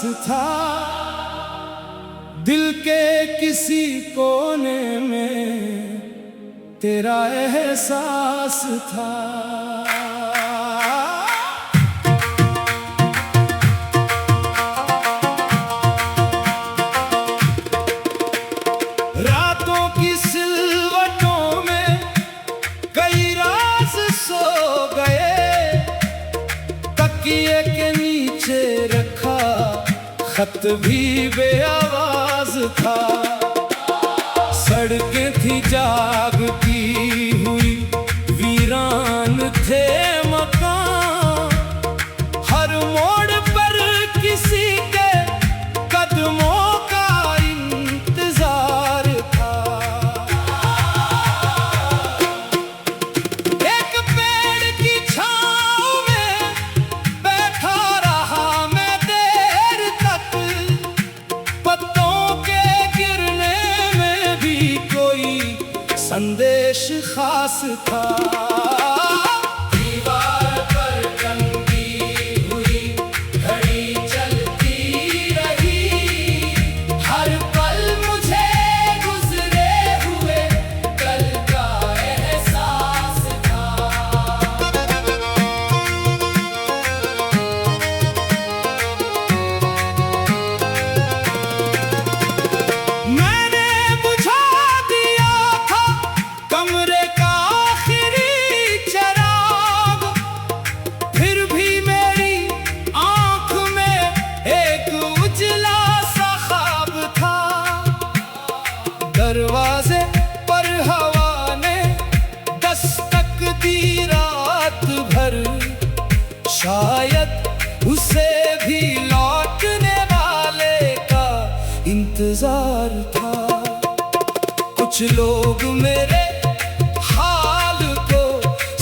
था, दिल के किसी कोने में तेरा एहसास था। रातों की सिलवटों में कई राज सो गए, तकिए के नीचे रखा खत भी बेआवाज था। सड़कें थी जागती हुई, वीरान थे मकान, हर मोड़ पर किसी के कदमों का इंतजार था। एक पेड़ की छांव में बैठा रहा मैं देर तक, पत्तों के गिरने में भी कोई संदेश खास था। दीवार पर टंगी हुई घड़ी चलती रही, हर पल मुझे गुजरे हुए कल का एहसास था। मैंने बुझा दिया था कमरे का आखिरी चिराग, फिर भी मेरी आंख में एक उजला सा ख्वाब था। दरवाजे पर हवा ने दस्तक दी रात भर, शायद उसे भी लौटने वाले का इंतजार था। कुछ लोग मेरे हाल को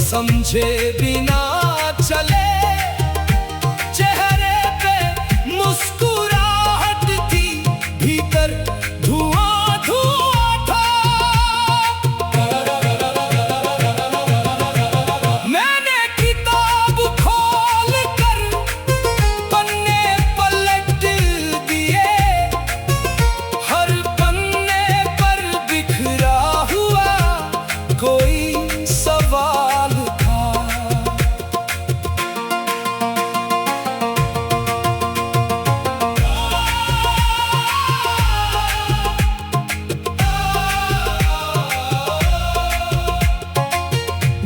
समझे बिना चले, चेहरे पे मुस्कुराहट थी, भीतर धुआं धुआं था। मैंने किताब खोल कर पन्ने पलट दिए, हर पन्ने पर बिखरा हुआ कोई सवाल था।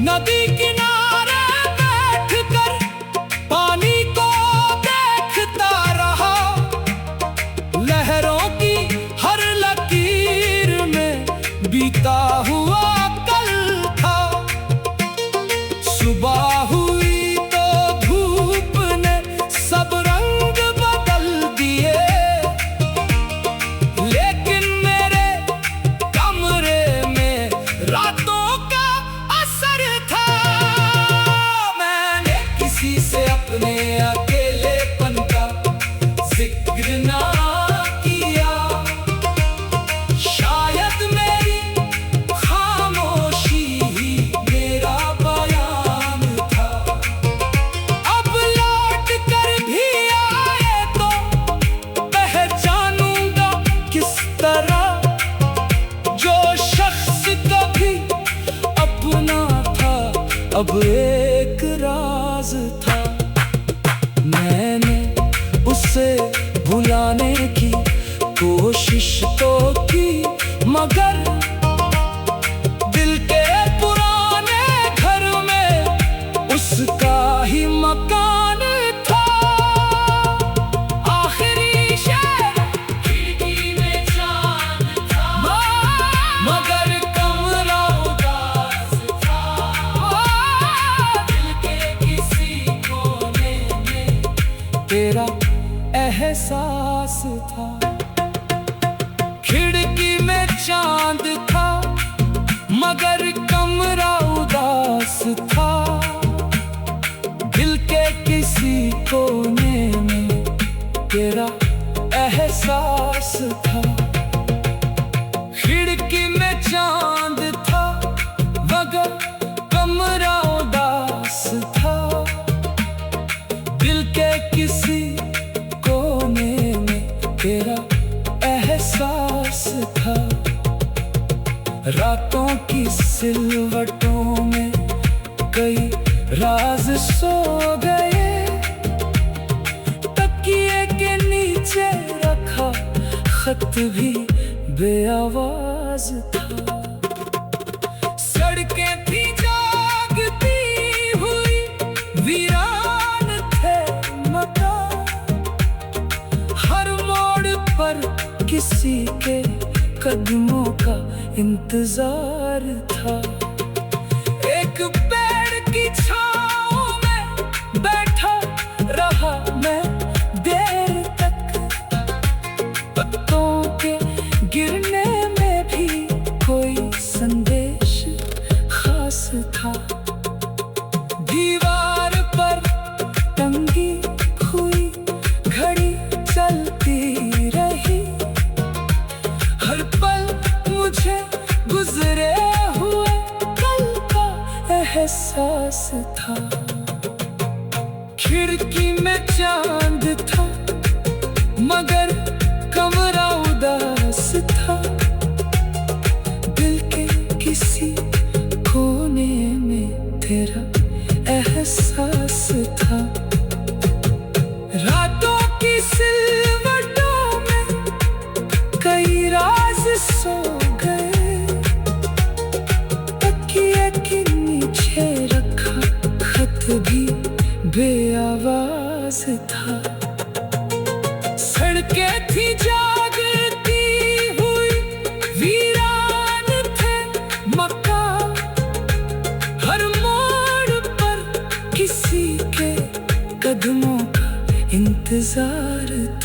नदी किनारे बैठकर पानी को देखता रहा, लहरों की हर लकीर में बीता हुआ कल था। सुबह हुई तो धूप ने सब रंग बदल दिए, लेकिन मेरे कमरे में रातों का असर था। मैंने किसी से अपने अकेलेपन का जिक्र ना किया, शायद मेरी खामोशी ही मेरा बयान था। अब लौट कर भी आए तो पहचानूंगा किस तरह, जो शख्स कभी अपना था अब एक राज था। मैंने उसे भुलाने की कोशिश तो की, मगर दिल के पुराने घर में उसका ही मकान था। आखिरी शेर, खिड़की में चांद था, मगर कमरा उदास था। दिल के किसी कोने में तेरा एहसास था। खिड़की में चांद था, मगर कमरा उदास था। दिल के किसी कोने में तेरा एहसास था। खिड़की में चांद था, मगर कमरा उदास था। दिल के किसी कोने तेरा एहसास था। रातों की सिलवटों में कई राज सो गए, तकिए के नीचे रखा खत भी बेआवाज था। सड़कें थी जागती हुई, वीरान थे मकान, हर मोड़ पर किसी के कदमों का इंतजार था। एक पेड़ की छांव में बैठा रहा मैं देर तक, पत्तों के गिरने में भी कोई संदेश खास था। दीवार पर टंगी हुई घड़ी चलती रही, हर पल मुझे गुजरे हुए कल का एहसास था। खिड़की में चांद था मगर कमरा उदास था, दिल के किसी कोने में तेरा एहसास था। रातों की सिलवटों में कई राज सो गए, तकिए के नीचे रखा खत भी बेआवाज था। सड़कें थी जागती हुई, वीरान थे मकान, हर मोड़ पर किसी के कदमों का इंतजार था।